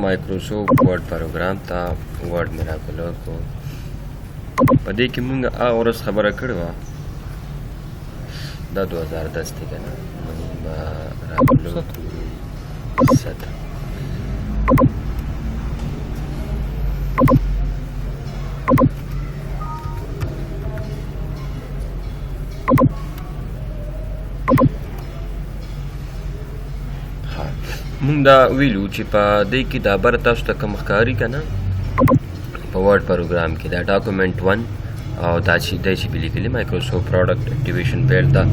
مایکروسافټ ورډ پروګرام ته ورډ مې راکولو کو په دې کې مونږ هغه ورځ خبره کړې وه دا 2010 دی که نه مونږ به راکولو 7 مونږ دا ویلو چې په دې کې دا بر تاسو ته کوم ښکاري که نه په ورډ پروګرام کې دا ډاکومنټ 1 او دا چې دی چې به لیکلي مایکروسافټ پروډکټ اکټیویشن پیل دا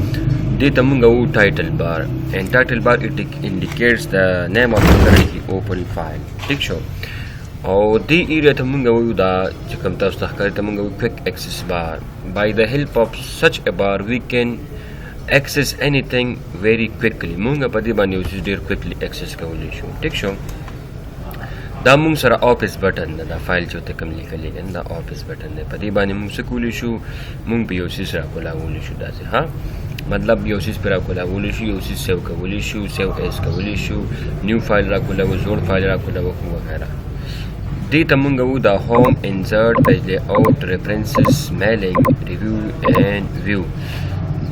دې ته مونږ وو ټایټل بار اینډ ټایټل بار اټ انډیکیټس د نیم اف کرنټلی اوپن فایل ټیک شو او دې ایریا ته مونږ وو دا چې کوم تاسو ته ښکاري ته مونږ وو کویک ایکسس بار by the help of such a bar we can access anything very quickly مونږ په دې باندې یو څه ډېر quickly access کولی شو ټیک شو دا مونږ سره آفیس بټن ده دا فایل چې ورته کوم لیکلی دی دا آفیس بټن دی په دې باندې مونږ څه کولی شو مونږ په یو څیز راکولاولی شو داسې ها مطلب یو څیز پرې راکولاولی شو یو څیز سیو کولی شو سیو ایز کولی شو نیو فایل راکولاوو زوړ فایل راکولاوو وغیره دې ته مونږ وو دا هوم انسرټ پیج لی آوټ ریفرنسز میلینګ ریویو اینډ ویو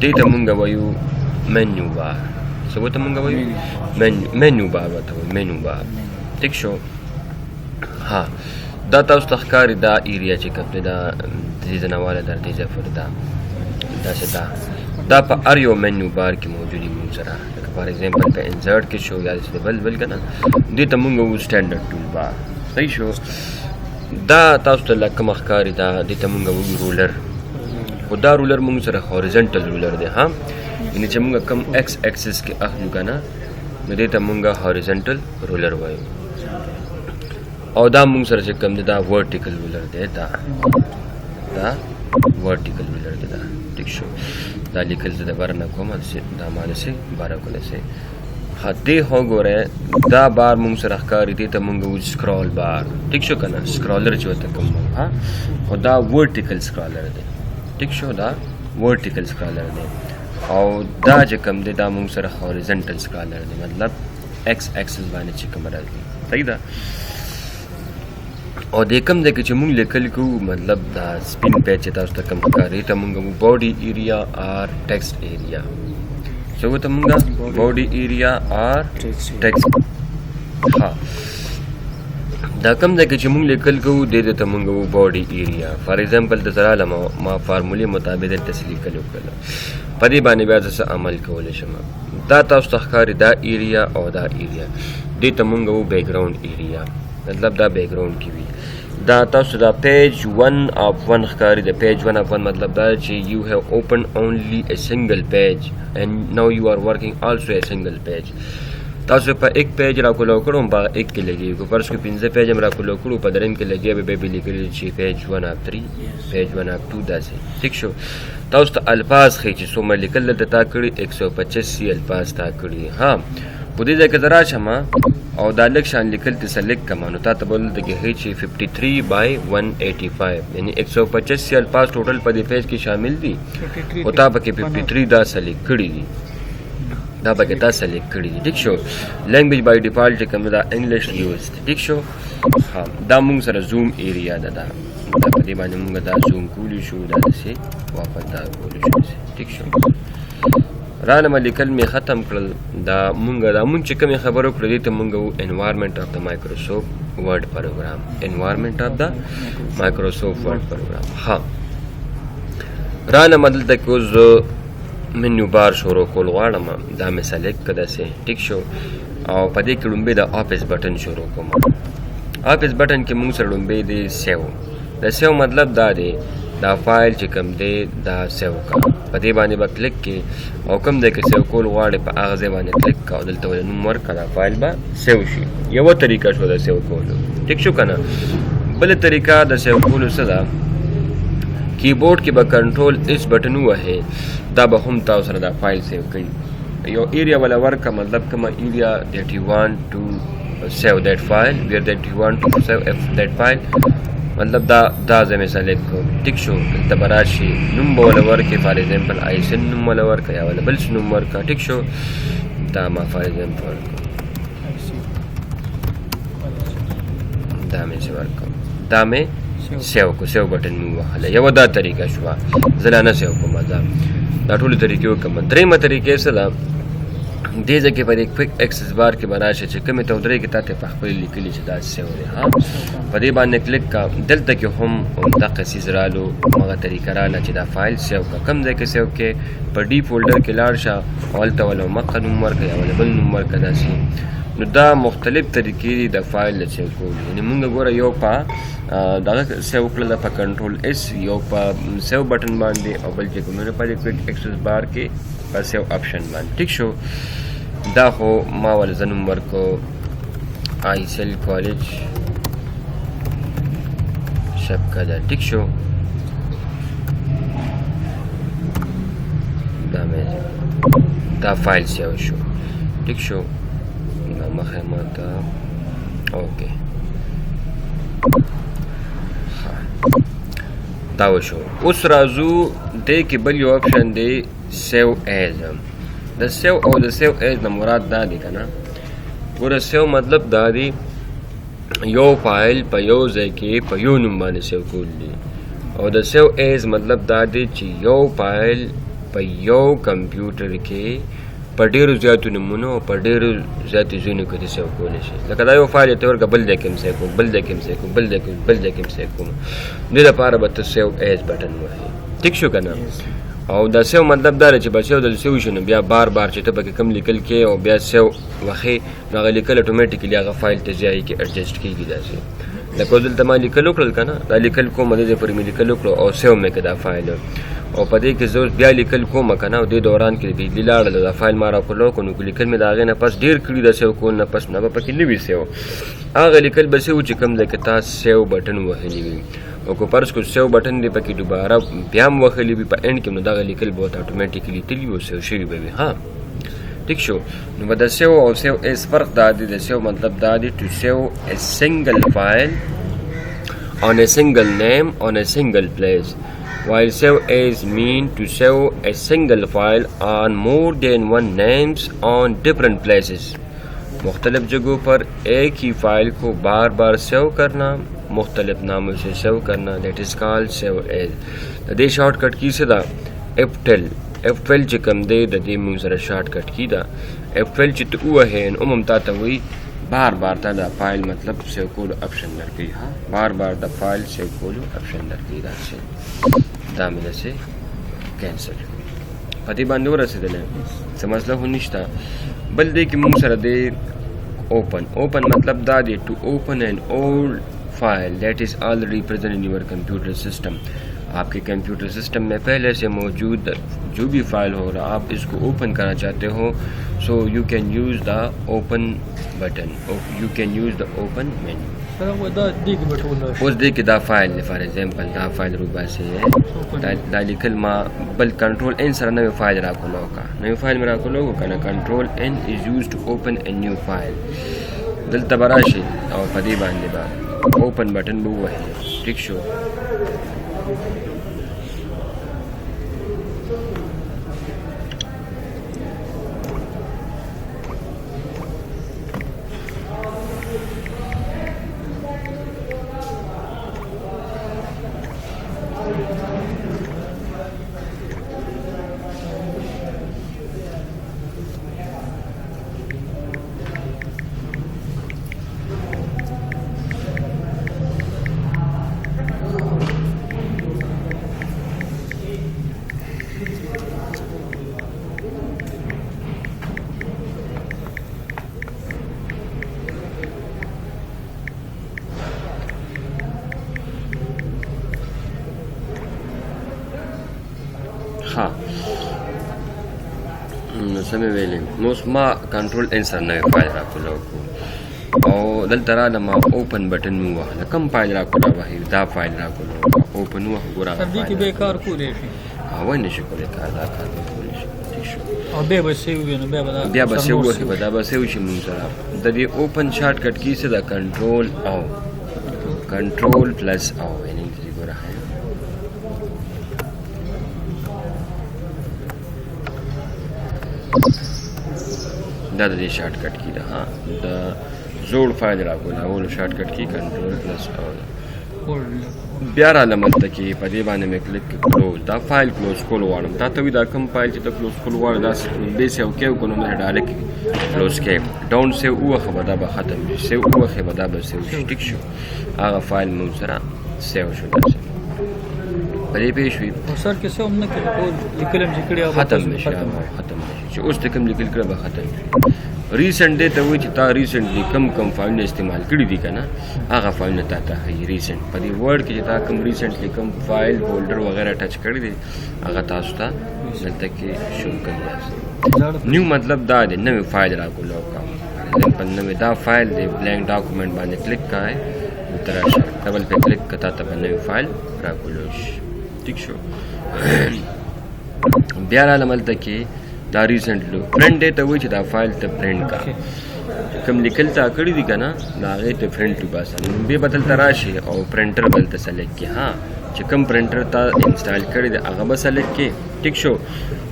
دې ته مونږ وایو منیو بار څه ورته مونږ وایو منیو بار ورته وایو منیو بار ټیک شو ها دا تاسو ته ښکاري دا ایریا چې کوم دی دا دې ځنهواله در دې ځای پورې داسې دا په هر یو منیو بار کې موجود دي مونږ سره لکه فار ایگزامپل په انسرټ کې شو یا داسې بل که نه دې ته مونږ وو سټینډرډ ټول بار صحیح شو دا تاسو ته لکه کومه ښکاري دا دې ته مونږ وو رولر خو دا رولر مونږ سره هوريزنټل رولر دی ها یعنې چې مونږ کم ایکس ایکسس کې اخلو که نه نو دې ته مونږ هوريزنټل رولر وایو او دا مونږ سره چې کوم دی دا ورټیکل رولر دی دا ورټیکل رولر دی دا ټیک شو دا لیکل زه د بره نه کوم دا ما داسې باره کولی ها دې وګورئ دا بار مونږ سره ښکاري دې ته مونږ وایو سکرول بار ټیک شو که نه سکرالر چې ورته کوم ها خو دا ورټیکل سکرالر دی ټیک شو دا ورټیکل سکرالر دی او دا چې کوم دی دا مونږ سره هوريزنټل سکرالر دی مطلب ایکس ایکسس باندې چې کوم راځي صحیح ده او دې کوم دی کې چې مونږ لیکل کوو مطلب دا سپین پیج چې تاسو ته کوم ښکاري ته مونږ وایو باډي ایریا آر ټیکسټ ایریا څه ورته مونږ باډي ایریا آر ټیکسټ ها دا کوم ځای کې چې مونږ لیکل کوو دې ته مونږ وایو باډي ایریا فار ایگزامپل د زراله ما فارمولې مطابق دلته څه لیکل وکړله په دې باندې بیا زه څه عمل کولی شم دا تاسو ته ښکاري دا ایریا او دا ایریا دې ته مونږ وایو بیکګراؤنډ ایریا مطلب دا بیکګراؤنډ کې وي دا تاسو دا پیج 1 of 1 ښکاري د پیج 1 of 1 مطلب دا چې یو هیو اوپن اونلی ا سنگل پیج اینڈ نو یو آر ورکنګ آلسو ا سنگل پیج تاسو په ایک پیج راکولو کړو په ایک کې لګي کو فرض کو 15 پیج هم راکولو کړو په دریم کې لګي به لیکل چې پیج 1 of 3 پیج 1 of 2 داسې ٹھیک شو تاسو ته الفاظ خې چې څومره لیکل د تا کړي 185 الفاظ تا کړي ها په دې ځای کې زه راشم او دا لږ شان لیکل ته سلیکټ کړم نو تا ته به دلته کې چې 53/185 یعنې 185 الفاظ ټوټل په دې پیج کې شامل دي خو تا پکې 53 دا سلیکټ کړي دي دا پکې تا سلیکټ کړي دي ټیک شو لینګویج بای ډیفالټ چې کوم دا انګلیش یوز ټیک شو ها دا مونږ سره زوم ایریا ده دا په دې باندې مونږ دا زوم کولی شو دا داسې واپس دا کولی شو ټیک شو رانه لیکل مې ختم کړل دا مونږ چې کومې خبرې وکړو دې ته مونږ وو انوایرمنټ اف د مایکروسافټ ورډ پروګرام انوایرمنټ اف د مایکروسافټ ورډ پروګرام ها رانه دلته کې اوس منیو بار شروع کول غواړم دا مې سلیکټ کړه داسې ټیک شو او په دې کې لومبی د آفیس بټن شروع کوم آفیس بټن کې مونږ سره لومبی دی سیو د سیو مطلب دا دی دا فایل چې کوم دی دا سیو کا په دې باندې به کلیک کې او کوم دی کې سیو کول غواړې په هغه ځای باندې کلیک کا او دلته ولې نوم ورکړه دا فایل به سیو شي یوه طریقه شو د سیو کولو ټیک شو که نه بله طریقه د سیو کولو څه ده کیبورډ کې به کنټرول اس بټن ووهې دا به هم تاسو سره دا فایل سیو کوي یو ایریا ولا ورکړه مطلب کومه ایریا دیٹ یو وانټ ټو سیو دیٹ فایل ویر دیٹ یو وانټ ټو سیو دیٹ فایل مطلب دا ځای مې سلیکټ کړو ټیک شو دلته به راشي نوم به وله ورکړې فار ایگزامپل ICEL نوم وله ورکړه یا وله بل څه نوم ورکړه ټیک شو دا ما فار ایگزامپل ورکړو دا مې چې ورکوم دا مې سیو کو سیو بټن مې ووهله یوه دا طریقه شوه زه لا نه سیو کوم دا ټولې طریقې وکړم درېیمه طریقې څه ده دې ځای کې په دې کویک اکسس بار کې به راشه چې کومې ته ودرېږي تا ته په خپل لیکلي چې دا سیو دی ها په دې باندې کلیک کا دلته کې هم همدغه څیز رالو همغه طریقه راله چې دا فایل سیو کا کوم ځای کې سیو کې په ډي فولډر کې لاړ شه او هلته ول مقه نوم ورکړه یا ول بل نوم ورکړه داسې نو دا مختلف طریقې دي د فایل د سیو کولو یعنې مونږ ګوره یو په دغه سیو کړله په کنټرول اس یو په سیو بټن باندې او بل چې کومونه په دې کویک اکسس بار کې په سیو آپشن باندې ټیک شو دا خو ما ول زه نوم ورکو ICEL کالج شبقدر ټیک شو دا مې دا فایل سیو شو ټیک شو دا مخه ماته اوکې دا وشو اوس راځو دې کې بل یو آپشن دی سیو ایز د سیو او د سیو ایز نه مراد دا دی که نه ګوره سیو مطلب دا دی یو فایل په یو ځای کې په یو نوم باندې سیو کول دي او د سیو ایز مطلب دا دی چې یو فایل په یو کمپیوټر کې په ډېرو زیاتو نومونو او په ډېرو زیاتو ځایونو کې دې سیو کولی شي لکه دا یو فایل ته ورکړه بل ځای کې هم سیو کوم بل ځای کې هم سیو کوم بل ځای کې هم سیو کوم دې لپاره به ته سیو ایز بټن وهې ټیک شو که نه او دا سیو مطلب دا دی چې به سیو دلته سیو شي نو بیا بار بار چې ته پکې کوم لیکل کې او بیا سیو وښې نو هغه لیکل اټومیټیکلي هغه فایل ته ځایي کې اډجسټ کېږي داسې لکه اوس دلته ما لیکل وکړل که نه دا لیکل کوم دې ځای پورې مې لیکل وکړو او سیو مې کړه دا فایل او په دې کې زه اوس بیا لیکل کوم که نه او دې دوران کې بجلي لاړله دا فایل ما راکولو کړو نو لیکل مې د هغې نه پس ډېر کړي دا سیو کول نه پس نه به پکې نه وي سیو هغه لیکل به سیو چې کوم ځای کې تا سیو بټن وهلی وي او که فرض کړو سیو بټن دی پکې دوباره بیا هم وهلی وي په اینډ کې نو دغه لیکل به ورته اټومیټیکلي تلي وي او سیو شوي به وي ها ټیک شو نو به د سیو او سیو ایز فرق دا دی د سیو مطلب دا دی ټو سیو a single file on a single name on a single place while save as mean to save a single file on more than one names on different places مختلف جگہوں پر ایک ہی فائل کو بار بار سیو کرنا مختلف ناموں سے سیو کرنا دیٹ از کالڈ سیو ایز د دې شارٹ کٹ کی څه ده F12 چې کوم دی د دې موږ سره شارټ کټ کی ده F12 چې ته ووهې نو هم تا ته وایي بار بار تا دا فایل مطلب سیو کولو آپشن درکوي ها بار بار د فایل سیو کولو آپشن درکوي داسې دا مې داسې کینسل په دې باندې ورسېدلی څه مسله خو نشته بل دی کې موږ سره دی اوپن مطلب دا دی ټو اوپن این اولڈ فائل دیٹ از آلریڈی پریزنٹ ان یور کمپیوٹر سسٹم آپ کے کمپیوٹر سسٹم میں پہلے سے موجود جو بھی فائل ہو رہا آپ اس کو اوپن کرنا چاہتے ہو سو یو کین یوز دا اوپن بٹن یو کین یوز دا اوپن مینیو اوس دی کې دا فایل دی فار ایگزامپل دا فایل روباسې دا لیکل ما بل کنټرول ان سره نوی فایل راکولو کا نوی فایل مې راکولو که نه کنټرول ان از یوز ټو اوپن ا نیو فایل دلته به راشي او په دې باندې به اوپن بټن به ووهې ټیک شو ها نو سمې ویلې نو اوس ما کنټرول ان سره نوی فایل راکولو او دلته راله ما اوپن بټن مې ووهله کوم فایل راکولو وهي دا فایل راکولو اوپن ووهه ګوره سر دې کې بیا کار کولی شي وای نه شي کولی کار دا کار به کولی شي ټیک شو او بیا به سیو وي نو بیا به سیو وهي به دا به سیو شي مونږ سره د دې اوپن شارټ کټ کی څه ده کنټرول او کنټرول پلس او یعنې دې ګوره دا د دې شارټ کټ کی ده ها د زوړ فایل راکولاولو شارټکټ کی کنټرول پلس او هولډ بیا را لملته کې په دې باندې مې کلیک کړو دا فایل کلوز کول غواړم تا ته وی دا کوم فایل چې ته کلوز کول غواړې دا به سیو کې کو نو مې ډایرکټ کلوز کې ډاون سیو اوخه به دا به ختم شي سیو اوخه به دا به سیو شي ټیک شو هغه فایل مو سره سیو شو داسې په دې پېښ وي او سر کې څه هم نه کوي ټول لیکلم چې کړي ختم نشي چې اوس ته کوم لیکل کړه به ختم ریسنټ دې ته وایي چې تا ریسنټلی کم فایلونه استعمال کړي دي که نه هغه فایلونه تا ته ښایي ریسنټ په دې ورډ کې چې تا کوم ریسنټلی کوم فایل فولډر وغیره ټچ کړي دي هغه تاسو ته دلته کې شو کوي نیو مطلب دا دی نوې فایل راکولو کوم په نوې دا فایل دی بلینک ډاکومنټ باندې کلیک کوئ ته راشه ډبل پې کلیک که تا ته به نوې فایل راکولو شي ټیک شو بیا راله ملته کې دا ریسنټلی پرنټ دی ته وایي چې دا فایل ته پرنټ کا کوم لیکل تا کړي دي که نه د هغې ته پرنټ وباسه بیا به دلته راشي او پرنټر به دلته سلیکټ کړي ها چې کوم پرنټر تا انسټال کړی دی هغه به سلیکټ کړي ټیک شو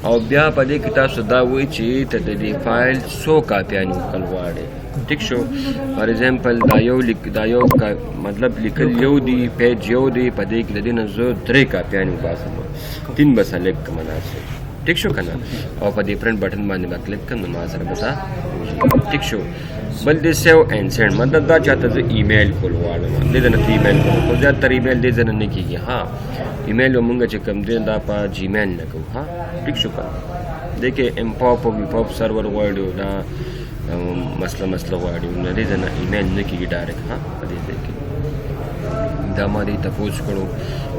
او بیا په دې کې تاسو دا وایي چې ته د دې فایل 100 کاپیانې وکړل غواړې ټیک شو فار ایگزامپل دا یو مطلب لیکل یو دی پیج یو دی په دې کې د دې نه زه 3 کاپیانې وباسم 3 به سلیکټ کړم مناسب ټیک شو که نه او په دې پرنټ بټن باندې به کلیک کړم نو ما سره به دا ټیک شو بل دې سیو اینډ سینډ مطلب دا چاته زه ایمیل کول غواړم دې ځای نه ته ایمیل کوم خو زیاتره ایمیل دې ځای نه نه کېږي ها ایمیل به مونږ چې کوم دی دا په جیمیل نه کوو ها ټیک شو که نه دې کې امپاپ او ویپاپ سرور غواړي دا مسله غواړي نو دې ځای نه ایمیل نه کېږي ډایرکټ ها په دې ځای کې دا ما دې تپوس کړو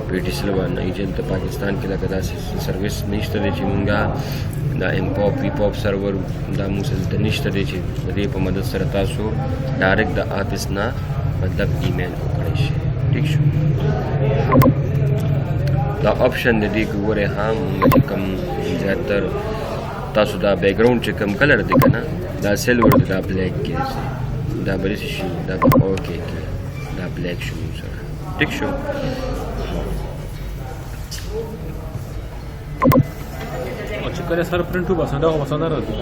پی ټي سیل باندې ایجنټ د پاکستان کې لکه داسې سروس نشته دی چې مونږه دا امپاپ ویپاپ سرور دا موږ دلته نشته دی چې د دې په مدد سره تاسو ډایرکټ د آفس نه مطلب ایمیل وکړی شي ټیک شو دا آپشن د دې کې ګورئ ها مونږ چې کوم زیاتر تاسو دا بیکګراوند چې کوم کلر دی که نه دا سلور دی دا بلیک کې دا بل شي دا اوکې کې دا بلیک شو موږ سره ټیک شو او چې کله سره پرنټ وباسه دا خو مسله نه راځي